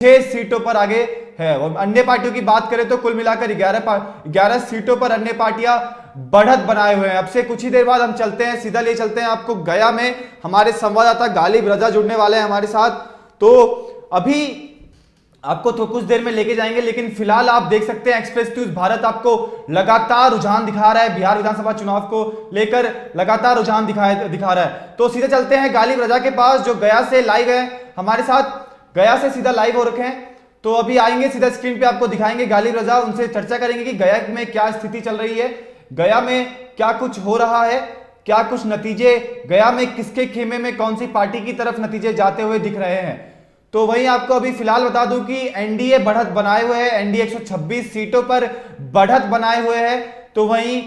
सीटों पर आगे है। और अन्य पार्टियों की बात करें तो कुल मिलाकर 11 सीटों पर अन्य पार्टियां बढ़त बनाए हुए हैं। अब से कुछ ही देर बाद हम चलते हैं, सीधा ले चलते हैं आपको गया में। हमारे संवाददाता गालिब रजा जुड़ने वाले हैं हमारे साथ। तो अभी आपको तो कुछ देर में लेके जाएंगे, लेकिन फिलहाल आप देख सकते हैं एक्सप्रेस न्यूज भारत आपको लगातार रुझान दिखा रहा है, बिहार विधानसभा चुनाव को लेकर लगातार रुझान दिखा रहा है। तो सीधे चलते हैं गालिब रजा के पास जो गया से लाइव है हमारे साथ, गया से सीधा लाइव हो रखे हैं। तो अभी आएंगे सीधा स्क्रीन पे आपको दिखाएंगे गालिब रजा, उनसे चर्चा करेंगे कि गया में क्या स्थिति चल रही है, गया में क्या कुछ हो रहा है, क्या कुछ नतीजे गया में किसके खेमे में कौन सी पार्टी की तरफ नतीजे जाते हुए दिख रहे हैं। तो वहीं आपको अभी फिलहाल बता दूं कि एनडीए बढ़त बनाए हुए है, एनडीए 126 सीटों पर बढ़त बनाए हुए है। तो वहीं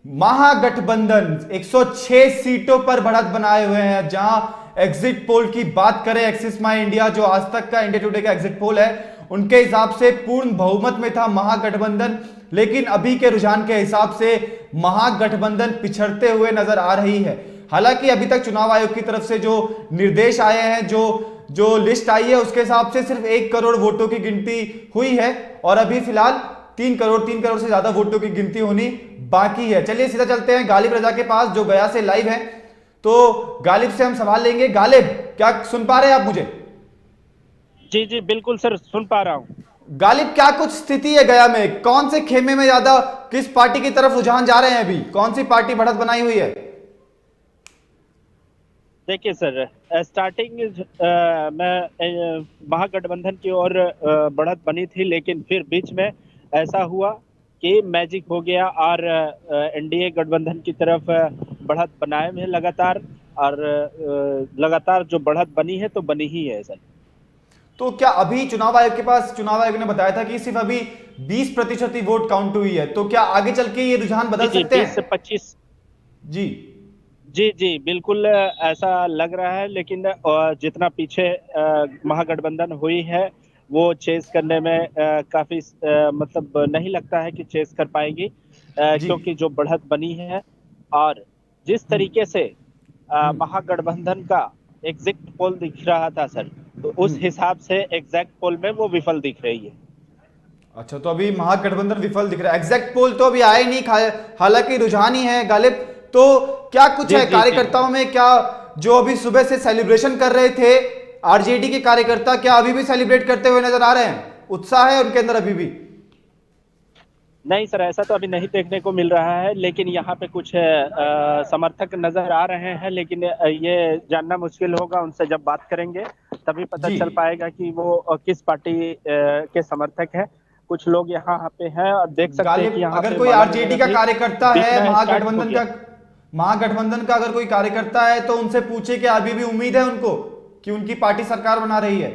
महागठबंधन 106 सीटों पर बढ़त बनाए हुए हैं। जहां एग्जिट पोल की बात करें, एक्सिस माई इंडिया जो आज तक का इंडिया टुडे का एग्जिट पोल है, उनके हिसाब से पूर्ण बहुमत में था महागठबंधन, लेकिन अभी के रुझान के हिसाब से महागठबंधन पिछड़ते हुए नजर आ रही है। हालांकि अभी तक चुनाव आयोग की तरफ से जो निर्देश आए हैं, जो लिस्ट आई है, उसके हिसाब से सिर्फ 1 करोड़ वोटों की गिनती हुई है और अभी फिलहाल 3 करोड़ से ज्यादा वोटों की गिनती होनी बाकी है। चलिए सीधा चलते हैं गालिब रजा के पास जो गया से लाइव है। तो गालिब से हम सवाल लेंगे। गालिब, क्या सुन पा रहे हैं आप मुझे? जी जी बिल्कुल सर, सुन पा रहा हूं। गालिब, क्या कुछ स्थिति है गया में? कौन से खेमे में ज्यादा किस पार्टी की तरफ रुझान जा रहे हैं? अभी कौन सी पार्टी बढ़त बनाई हुई है? देखिए सर, स्टार्टिंग में महागठबंधन की ओर बढ़त बनी थी, लेकिन फिर बीच में ऐसा हुआ कि मैजिक हो गया और एनडीए गठबंधन की तरफ बढ़त बनाए में लगातार, और लगातार जो बढ़त बनी है तो बनी ही है सर। तो क्या अभी चुनाव आयोग ने बताया था कि सिर्फ अभी 20% ही वोट काउंट हुई है, तो क्या आगे चल के ये रुझान जी बदल जी, सकते 20 से हैं? 25। जी जी जी बिल्कुल ऐसा लग रहा है, लेकिन जितना पीछे महागठबंधन हुई है वो चेस करने में काफी मतलब नहीं लगता है कि चेस कर पाएगी, जी। क्योंकि जो बढ़त बनी है और जिस तरीके से महागठबंधन का एग्जिट पोल दिख रहा था सर, तो उस हम्म। हिसाब से एग्जैक्ट पोल में वो विफल दिख रही है। अच्छा, तो अभी महागठबंधन विफल दिख रहा है, एग्जैक्ट पोल तो अभी आया ही नहीं, हालांकि रुझान ही है गालिब। तो क्या कुछ जी है जी जी। कार्यकर्ताओं में, क्या जो अभी सुबह से सेलिब्रेशन कर रहे थे आरजेडी के कार्यकर्ता, क्या अभी भी सेलिब्रेट करते हुए नजर आ रहे हैं? उत्साह है उनके अंदर अभी भी? नहीं सर, ऐसा तो अभी नहीं देखने को मिल रहा है, लेकिन यहाँ पे कुछ समर्थक नजर आ रहे हैं, लेकिन ये जानना मुश्किल होगा, उनसे जब बात करेंगे तभी पता जी चल पाएगा कि वो किस पार्टी के समर्थक हैं। कुछ लोग यहाँ पे हैं और देख सकते हैं कि गालिब, यहाँ अगर पे कोई माला आरजेडी वगैरह का भी कार्यकर्ता है, बिकना स्टार्ट हो गया। महागठबंधन का अगर कोई कार्यकर्ता है तो उनसे पूछे कि अभी भी उम्मीद है उनको कि उनकी पार्टी सरकार बना रही है?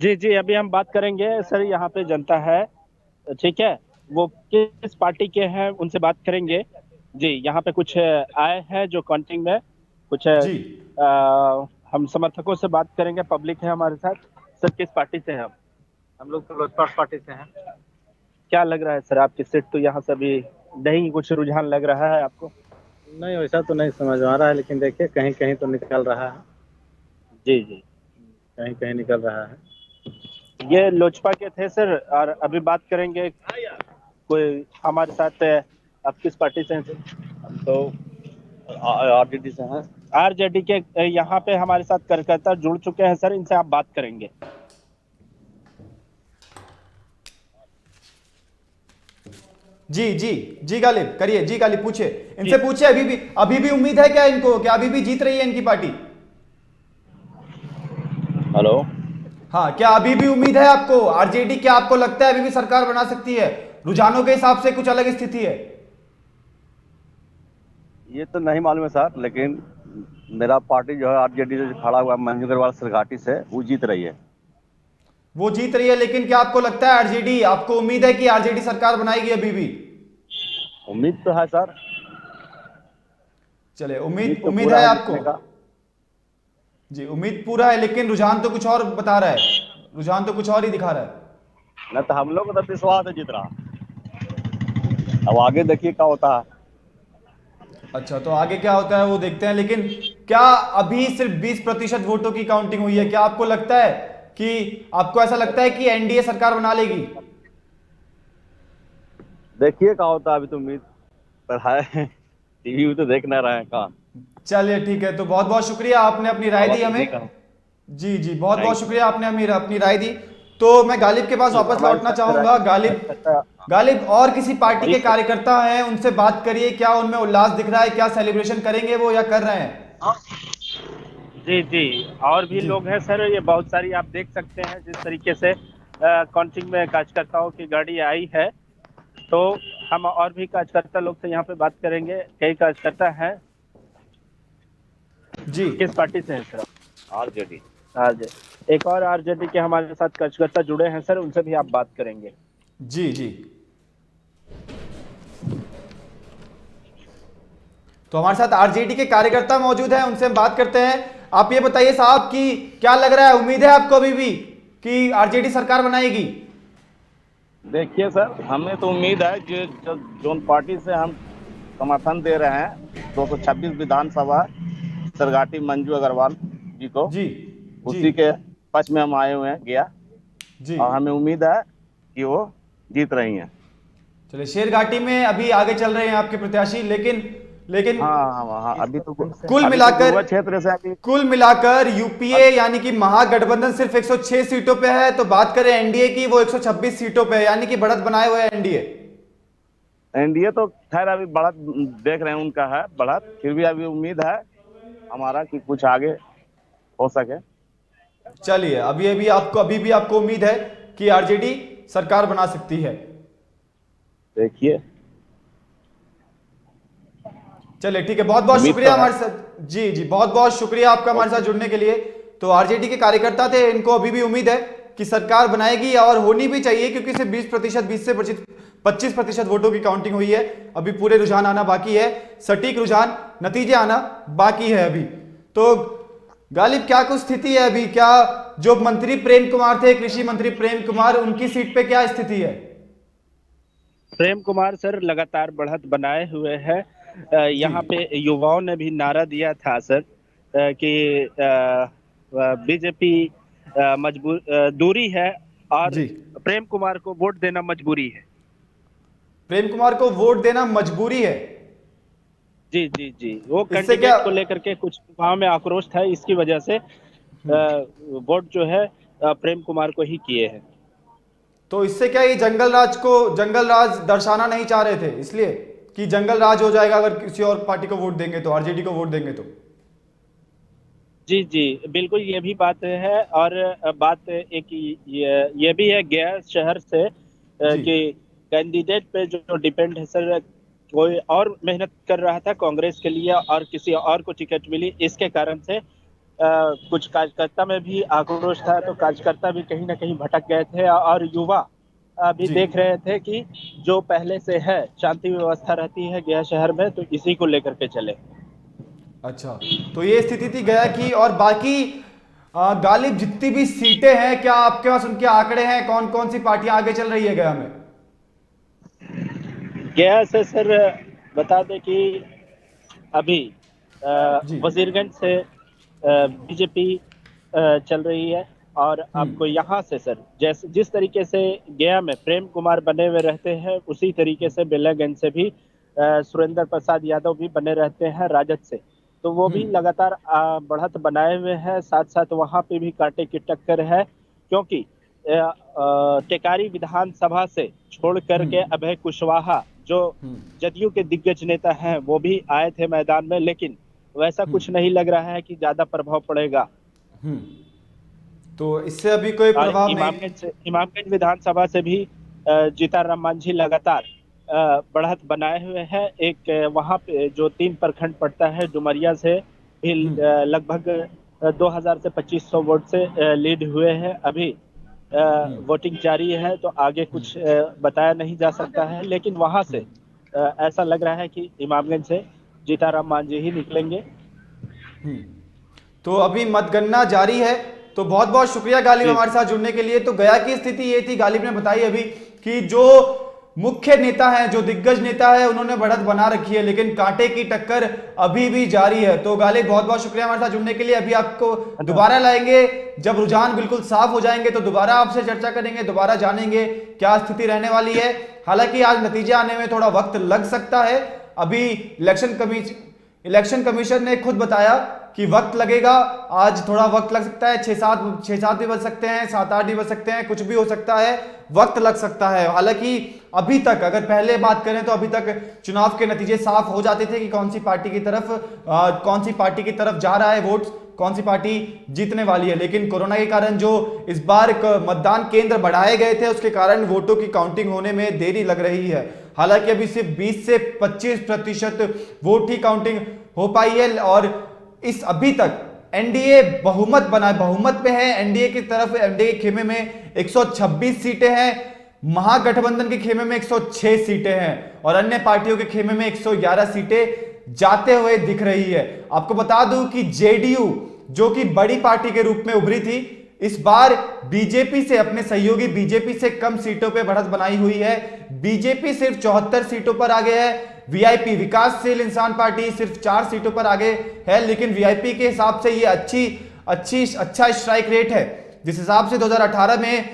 जी जी, अभी हम बात करेंगे सर, यहाँ पे जनता है, ठीक है, वो किस पार्टी के हैं उनसे बात करेंगे। जी, यहाँ पे कुछ आए हैं जो काउंटिंग में कुछ जी। हम समर्थकों से बात करेंगे, पब्लिक है हमारे साथ। सर, किस पार्टी से हैं हम? हम लोग तो लोजपा पार्टी से हैं। क्या लग रहा है सर, आपकी सीट तो यहाँ से अभी नहीं, कुछ रुझान लग रहा है आपको? नहीं, वैसा तो नहीं समझ में आ रहा है, लेकिन देखिए कहीं कहीं तो निकल रहा है। जी जी। कहीं कहीं निकल रहा है। ये लोजपा के थे सर, और अभी बात करेंगे कोई हमारे साथ आप किस पार्टी से हैं सर? हम तो आरजेडी से हैं। आरजेडी के यहाँ पे हमारे साथ कार्यकर्ता जुड़ चुके हैं सर, इनसे आप बात करेंगे। जी जी। जी गालिब करिए, जी गालिब पूछे, इनसे पूछे अभी भी उम्मीद है क्या इनको, क्या अभी भी जीत रही है इनकी पार्टी? हेलो। हाँ, क्या अभी भी उम्मीद है आपको आरजेडी, क्या आपको लगता है अभी भी सरकार बना सकती है? रुझानों के हिसाब से कुछ अलग स्थिति है? ये तो नहीं मालूम है सर, लेकिन मेरा पार्टी जो है आरजेडी से खड़ा हुआ मंजू अग्रवाल सरघाटी से, वो जीत रही है। वो जीत रही है, लेकिन क्या आपको लगता है आरजेडी, आपको उम्मीद है कि आरजेडी सरकार बनाएगी अभी भी? उम्मीद तो है सर। चले, उम्मीद तो उम्मीद पूरा है है आपको? जीतने का। जी, उम्मीद पूरा है, लेकिन रुझान तो कुछ और बता रहा है, रुझान तो कुछ और ही दिखा रहा है। न तो हम लोग को तो विश्वास है जीत रहा। अब आगे देखिए क्या होता है। अच्छा, तो आगे क्या होता है वो देखते हैं, लेकिन क्या अभी सिर्फ 20% वोटों की काउंटिंग हुई है? क्या आपको लगता है कि आपको ऐसा लगता है कि एनडीए सरकार बना लेगी? देखिए क्या होता है, अभी तो उम्मीद पर है। टीवी तो देख ना रहे हैं कहाँ। चलिए ठीक है, तो बहुत बहुत शुक्रिया, आपने अपनी राय दी आवाज हमें। कहाँ। जी जी, बहुत बहुत थैंक यू। शुक्रिया, आपने हमें अपनी राय दी। तो मैं गालिब के पास जी वापस हमारे लौटना साथ चाहूंगा। गालिब और किसी पार्टी जी के सर। कार्यकर्ता हैं, उनसे बात करिए, क्या उनमें उल्लास दिख रहा है, क्या सेलिब्रेशन करेंगे वो या कर रहे हैं? जी जी, और भी जी लोग हैं सर, ये बहुत सारी आप देख सकते हैं जिस तरीके से काउंटिंग में कार्यकर्ताओं की गाड़ी आई है। तो हम और भी कार्यकर्ता लोग से यहाँ पे बात करेंगे। कई कार्यकर्ता हैं। जी किस पार्टी से हैं सर? आरजेडी। आरजेडी। एक और आरजेडी के हमारे साथ कार्यकर्ता जुड़े हैं सर, उनसे भी आप बात करेंगे। जी जी, तो हमारे साथ आरजेडी के कार्यकर्ता मौजूद हैं, उनसे हम बात करते हैं। आप ये बताइए साहब कि क्या लग रहा है, उम्मीद है आपको अभी भी कि आरजेडी सरकार बनाएगी? देखिए सर, हमें तो उम्मीद है जो जोन पार्टी से हम समर्थन दे रहे हैं 226 विधानसभा सरगाटी मंजू अग्रवाल जी को, जी जी उसी के पक्ष में हम आए हुए हैं गया, जी, और हमें उम्मीद है कि वो जीत रही हैं। चलिए, शेरघाटी में अभी आगे चल रहे हैं आपके प्रत्याशी, लेकिन लेकिन हाँ हाँ हाँ, अभी तो कुल अभी मिलाकर तो क्षेत्र से अभी कुल मिलाकर यूपीए यानी कि महागठबंधन सिर्फ 106 सीटों पे है, तो बात करें एनडीए की, वो 126 सीटों पे है, यानी कि बढ़त बनाए हुए है एनडीए। एनडीए तो खैर अभी बढ़त देख रहे हैं, उनका है बढ़त, फिर भी अभी उम्मीद है हमारा कि कुछ आगे हो सके। चलिए, अभी भी आपको उम्मीद है कि आरजेडी सरकार बना सकती है? देखिए, चलिए ठीक है, बहुत बहुत उम्मीद शुक्रिया तो है। हमारे साथ। जी जी, बहुत बहुत शुक्रिया आपका हमारे साथ जुड़ने के लिए। तो आरजेडी के कार्यकर्ता थे, इनको अभी भी उम्मीद है कि सरकार बनाएगी, और होनी भी चाहिए, क्योंकि सिर्फ 20% 20 से 25% वोटों की काउंटिंग हुई है। अभी पूरे रुझान आना बाकी है, सटीक रुझान नतीजे आना बाकी है अभी। तो गालिब, क्या कुछ स्थिति है अभी? क्या जो मंत्री प्रेम कुमार थे, कृषि मंत्री प्रेम कुमार, उनकी सीट पे क्या स्थिति है? प्रेम कुमार सर लगातार बढ़त बनाए हुए हैं। जी यहाँ पे युवाओं ने भी नारा दिया था सर कि बीजेपी मजबूर दूरी है और जी, प्रेम कुमार को वोट देना मजबूरी है। प्रेम कुमार को वोट देना मजबूरी है। जी जी जी, वो इससे क्या? कैंडिडेट को लेकर के कुछ युवाओं में आक्रोश था, इसकी वजह से वोट जो है प्रेम कुमार को ही किए हैं। तो इससे क्या ये जंगल राज दर्शाना नहीं चाह रहे थे, इसलिए कि जंगल राज हो जाएगा अगर किसी और पार्टी को वोट देंगे तो, आरजेडी को वोट देंगे तो? जी जी, बिल्कुल ये भी बात है। और बात एक ये भी है गया शहर से जी कि कैंडिडेट पे जो डिपेंड है सर, कोई और मेहनत कर रहा था कांग्रेस के लिए और किसी और को टिकट मिली, इसके कारण से कुछ कार्यकर्ता में भी आक्रोश था, तो कार्यकर्ता भी कहीं ना कहीं भटक गए थे। और युवा भी जी, देख रहे थे कि जो पहले से है शांति व्यवस्था रहती है गया शहर में, तो इसी को लेकर के चले। अच्छा, तो ये स्थिति थी गया की। और बाकी गालिब, जितनी भी सीटें हैं, क्या आपके पास उनके आंकड़े हैं, कौन कौन सी पार्टियां आगे चल रही है गया में? गया से सर बता दें कि अभी जी वजीरगंज से बीजेपी चल रही है। और आपको यहाँ से सर जैसे जिस तरीके से गया में प्रेम कुमार बने हुए रहते हैं, उसी तरीके से बेलागंज से भी सुरेंद्र प्रसाद यादव भी बने रहते हैं राजद से, तो वो भी लगातार बढ़त बनाए हुए हैं। साथ साथ वहाँ पे भी कांटे की टक्कर है, क्योंकि टेकारी विधानसभा से छोड़ करके अभय कुशवाहा जो जदयू के दिग्गज नेता हैं वो भी आए थे मैदान में, लेकिन वैसा कुछ नहीं लग रहा है कि ज्यादा प्रभाव पड़ेगा। तो इससे अभी कोई और प्रभाव नहीं? इमामगंज विधानसभा से भी जीताराम मांझी लगातार बढ़त बनाए हुए हैं। एक वहां पे जो 3 प्रखंड पड़ता है डुमरिया से भी लगभग 2000 से 2500 वोट से लीड हुए हैं। अभी वोटिंग जारी है, तो आगे कुछ बताया नहीं जा सकता है, लेकिन वहां से ऐसा लग रहा है कि इमामगंज से जीताराम मांझी ही निकलेंगे। तो अभी मतगणना जारी है। तो बहुत बहुत शुक्रिया गालिब हमारे साथ जुड़ने के लिए। तो गया की स्थिति ये थी, गालिब ने बताई अभी, कि जो मुख्य नेता हैं, जो दिग्गज नेता है, उन्होंने बढ़त बना रखी है, लेकिन कांटे की टक्कर अभी भी जारी है। तो गालिब, बहुत बहुत शुक्रिया हमारे साथ जुड़ने के लिए। अभी आपको दोबारा लाएंगे, जब रुझान बिल्कुल साफ हो जाएंगे तो दोबारा आपसे चर्चा करेंगे, दोबारा जानेंगे क्या स्थिति रहने वाली है। हालांकि आज नतीजे आने में थोड़ा वक्त लग सकता है। अभी इलेक्शन कमीशन ने खुद बताया कि वक्त लगेगा, आज थोड़ा वक्त लग सकता है, 6-7 भी बज सकते हैं, 7-8 भी बज सकते हैं, कुछ भी हो सकता है, वक्त लग सकता है। हालांकि अभी तक अगर पहले बात करें तो अभी तक चुनाव के नतीजे साफ हो जाते थे कि कौन सी पार्टी की तरफ जा रहा है वोट, कौन सी पार्टी जीतने वाली है। लेकिन कोरोना के कारण जो इस बार मतदान केंद्र बढ़ाए गए थे, उसके कारण वोटों की काउंटिंग होने में देरी लग रही है। हालांकि अभी सिर्फ 20 से 25% वोट ही काउंटिंग हो पाई है और इस अभी तक एनडीए बहुमत में है। एनडीए की तरफ, एनडीए के खेमे में 126 सीटें हैं, महागठबंधन के खेमे में 106 सीटें हैं और अन्य पार्टियों के खेमे में 111 सीटें जाते हुए दिख रही है। आपको बता दूं कि जेडीयू, जो कि बड़ी पार्टी के रूप में उभरी थी, इस बार बीजेपी से, अपने सहयोगी बीजेपी से कम सीटों पे बढ़त बनाई हुई है। बीजेपी सिर्फ 74 सीटों पर आगे है, वीआईपी, विकासशील इंसान पार्टी, सिर्फ 4 सीटों पर आगे है। लेकिन वीआईपी के हिसाब से ये अच्छा स्ट्राइक रेट है। जिस हिसाब से 2018 में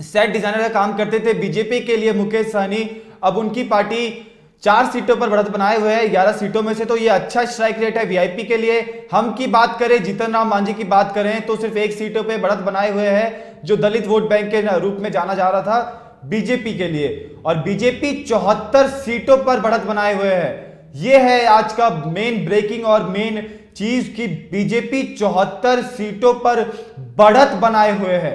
सेट डिजाइनर का काम करते थे बीजेपी के लिए मुकेश सहनी, अब उनकी पार्टी 4 सीटों पर बढ़त बनाए हुए हैं 11 सीटों में से, तो ये अच्छा स्ट्राइक रेट है वीआईपी के लिए। हम की बात करें, जीतन राम मांझी की बात करें तो सिर्फ 1 सीटों पे बढ़त बनाए हुए हैं, जो दलित वोट बैंक के रूप में जाना जा रहा था बीजेपी के लिए, और बीजेपी 74 सीटों पर बढ़त बनाए हुए है। यह है आज का मेन ब्रेकिंग और मेन चीज कि बीजेपी 74 सीटों पर बढ़त बनाए हुए है।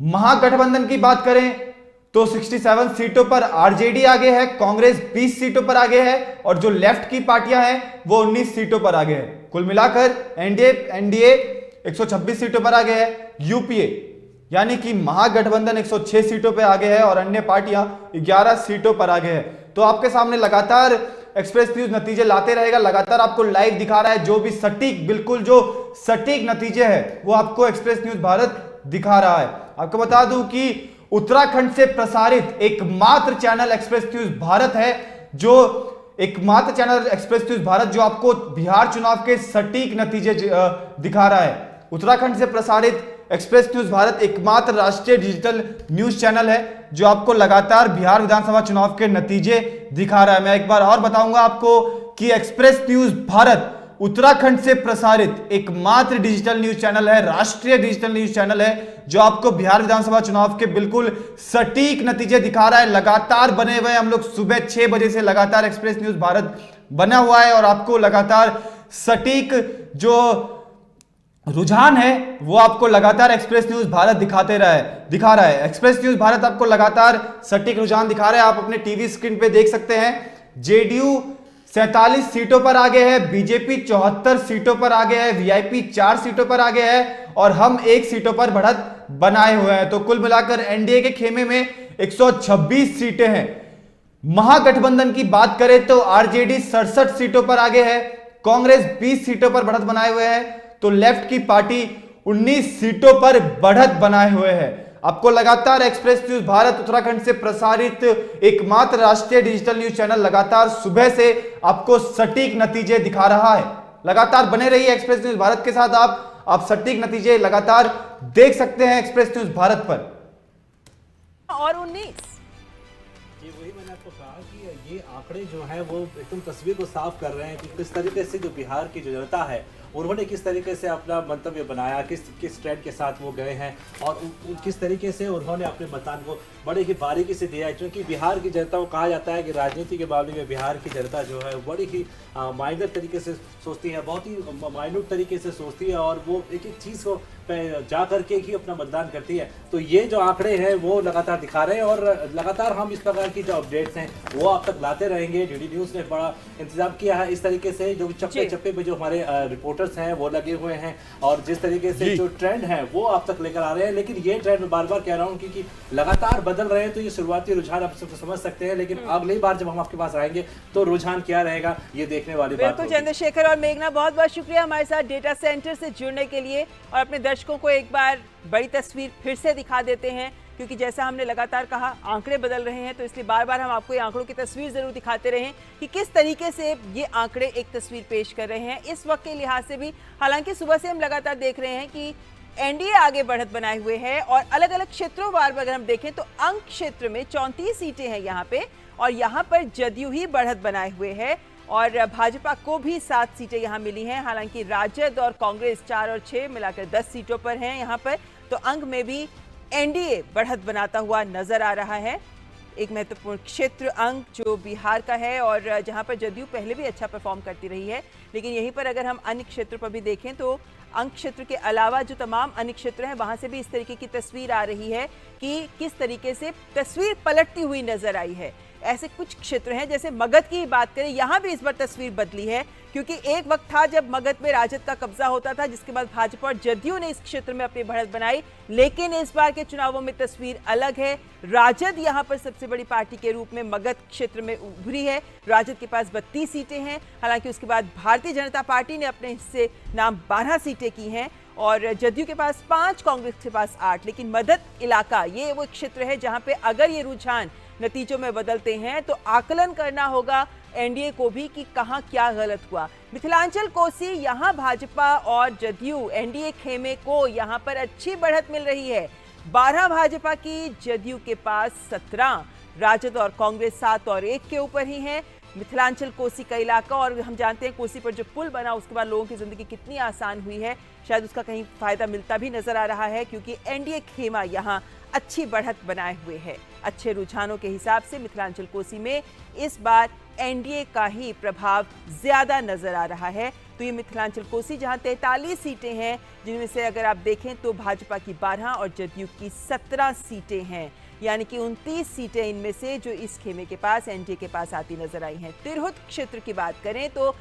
महागठबंधन की बात करें तो 67 सीटों पर आरजेडी आगे है, कांग्रेस 20 सीटों पर आगे है और जो लेफ्ट की पार्टियां हैं वो 19 सीटों पर आगे है। कुल मिलाकर एनडीए 126 सीटों पर आगे है, यूपीए यानी कि महागठबंधन 106 सीटों पर आगे है और अन्य पार्टियां 11 सीटों पर आगे है। तो आपके सामने लगातार एक्सप्रेस न्यूज नतीजे लाते रहेगा, लगातार आपको लाइव दिखा रहा है, जो भी सटीक, बिल्कुल जो सटीक नतीजे हैं वो आपको एक्सप्रेस न्यूज भारत दिखा रहा है। आपको बता दूं कि उत्तराखंड से प्रसारित एकमात्र चैनल एक्सप्रेस न्यूज भारत है, जो एकमात्र चैनल एक्सप्रेस न्यूज भारत जो आपको बिहार चुनाव के सटीक नतीजे दिखा रहा है। उत्तराखंड से प्रसारित एक्सप्रेस न्यूज भारत एकमात्र राष्ट्रीय डिजिटल न्यूज चैनल है जो आपको लगातार बिहार विधानसभा चुनाव के नतीजे दिखा रहा है। मैं एक बार और बताऊंगा आपको कि एक्सप्रेस न्यूज भारत उत्तराखंड से प्रसारित एकमात्र डिजिटल न्यूज चैनल है, राष्ट्रीय डिजिटल न्यूज चैनल है जो आपको बिहार विधानसभा चुनाव के बिल्कुल सटीक नतीजे दिखा रहा है। लगातार बने हुए हम लोग, सुबह 6 बजे से लगातार एक्सप्रेस न्यूज भारत बना हुआ है और आपको लगातार सटीक जो रुझान है वो आपको लगातार एक्सप्रेस न्यूज भारत दिखा रहा है। एक्सप्रेस न्यूज भारत आपको लगातार सटीक रुझान दिखा रहा है। आप अपने टीवी स्क्रीन पे देख सकते हैं, जेडीयू 47 सीटों पर आगे है, बीजेपी 74 सीटों पर आगे है, वीआईपी 4 सीटों पर आगे है और हम 1 सीटों पर बढ़त बनाए हुए हैं। तो कुल मिलाकर एनडीए के खेमे में 126 सीटें हैं। महागठबंधन की बात करें तो आरजेडी 67 सीटों पर आगे है, कांग्रेस 20 सीटों पर बढ़त बनाए हुए है, तो लेफ्ट की पार्टी 19 सीटों पर बढ़त बनाए हुए है। आपको लगातार एक्सप्रेस न्यूज भारत उत्तराखंड से प्रसारित एकमात्र राष्ट्रीय डिजिटल न्यूज चैनल लगातार सुबह से आपको सटीक नतीजे दिखा रहा है। लगातार बने रहिए एक्सप्रेस न्यूज भारत के साथ, आप सटीक नतीजे लगातार देख सकते हैं एक्सप्रेस न्यूज भारत पर। और 19 वही मैंने आपको कहा कि ये आंकड़े जो हैं वो एकदम तस्वीर को साफ कर रहे हैं कि किस तरीके से जो बिहार की जो जनता है उन्होंने किस तरीके से अपना मंतव्य बनाया, किस ट्रेंड के साथ वो गए हैं और किस तरीके से उन्होंने अपने मतदान को बड़े ही बारीकी से दिया है। क्योंकि बिहार की जनता को कहा जाता है कि राजनीति के मामले में बिहार की जनता जो है बड़ी ही माइनर तरीके से सोचती है, बहुत ही माइन्यूट तरीके से सोचती है और वो एक एक चीज़ को जा करके ही अपना मतदान करती है। तो ये जो आंकड़े हैं वो लगातार दिखा रहे हैं और लगातार हम इस प्रकार की जो अपडेट्स हैं वो आप तक लाते रहेंगे। डीडी न्यूज़ ने बड़ा इंतजाम किया है इस तरीके से, जो चप्पे चप्पे पे जो हमारे रिपोर्टर्स हैं वो लगे हुए हैं और जिस तरीके से जो ट्रेंड है वो आप तक लेकर आ रहे हैं। लेकिन ये ट्रेंड मैं बार बार कह रहा हूँ क्योंकि लगातार बदल रहे हैं, तो ये शुरुआती रुझान आप सबको समझ सकते हैं, लेकिन अगली बार जब हम आपके पास आएंगे तो रुझान क्या रहेगा ये देखने वाली बात। बिल्कुल चंद्रशेखर और मेघना, बहुत बहुत शुक्रिया हमारे साथ डेटा सेंटर से जुड़ने के लिए और अपने दर्शकों को एक बार बड़ी तस्वीर फिर से दिखा देते हैं, क्योंकि जैसा हमने लगातार कहा आंकड़े बदल रहे हैं, तो इसलिए बार बार हम आपको ये आंकड़ों की तस्वीर जरूर दिखाते रहे कि किस तरीके से ये आंकड़े एक तस्वीर पेश कर रहे हैं इस वक्त के लिहाज से भी। हालांकि सुबह से हम लगातार देख रहे हैं कि एनडीए आगे बढ़त बनाए हुए है और अलग अलग क्षेत्रों वार अगर हम देखें तो अंक क्षेत्र में 34 सीटें हैं यहाँ पे, और यहाँ पर जदयू ही बढ़त बनाए हुए है और भाजपा को भी 7 सीटें यहाँ मिली हैं। हालांकि राजद और कांग्रेस 4 और 6 मिलाकर 10 सीटों पर हैं यहाँ पर, तो अंक में भी एनडीए बढ़त बनाता हुआ नजर आ रहा है। एक महत्वपूर्ण क्षेत्र अंक जो बिहार का है और जहां पर जदयू पहले भी अच्छा परफॉर्म करती रही है, लेकिन यहीं पर अगर हम अन्य क्षेत्र पर भी देखें तो अंक क्षेत्र के अलावा जो तमाम अन्य क्षेत्र हैं वहां से भी इस तरीके की तस्वीर आ रही है कि किस तरीके से तस्वीर पलटती हुई नजर आई है। ऐसे कुछ क्षेत्र हैं, जैसे मगध की बात करें, यहां भी इस बार तस्वीर बदली है, क्योंकि एक वक्त था जब मगध में राजद का कब्जा होता था, जिसके बाद भाजपा और जदयू ने इस क्षेत्र में अपनी बढ़त बनाई, लेकिन इस बार के चुनावों में तस्वीर अलग है। राजद यहां पर सबसे बड़ी पार्टी के रूप में मगध क्षेत्र में उभरी है। राजद के पास 32 सीटें हैं, हालांकि उसके बाद भारतीय जनता पार्टी ने अपने हिस्से नाम 12 सीटें की हैं और जदयू के पास 5, कांग्रेस के पास 8। लेकिन मगध इलाका ये वो क्षेत्र है जहां पे अगर ये रुझान नतीजों में बदलते हैं तो आकलन करना होगा एनडीए को भी कि कहां क्या गलत हुआ। मिथिलांचल कोसी, यहां भाजपा और जदयू एनडीए खेमे को यहां पर अच्छी बढ़त मिल रही है। 12 भाजपा की, जदयू के पास 17, राजद और कांग्रेस 7 और 1 के ऊपर ही हैं। मिथिलांचल कोसी का इलाका, और हम जानते हैं कोसी पर जो पुल बना उसके बाद लोगों की जिंदगी कितनी आसान हुई है, शायद उसका कहीं फायदा मिलता भी नजर आ रहा है, क्योंकि एनडीए खेमा यहां अच्छी बढ़त बनाए हुए है। अच्छे रुझानों के हिसाब से मिथिलांचल कोसी में इस बार एनडीए का ही प्रभाव ज्यादा नजर आ रहा है। तो ये मिथिलांचल कोसी जहां 43 सीटें हैं, जिनमें से अगर आप देखें तो भाजपा की 12 और जदयू की 17 सीटें हैं, यानी कि 29 सीटें इनमें से जो इस खेमे के पास एनडीए के पास आती नजर आई हैं। तिरहुत क्षेत्र की बात करें तो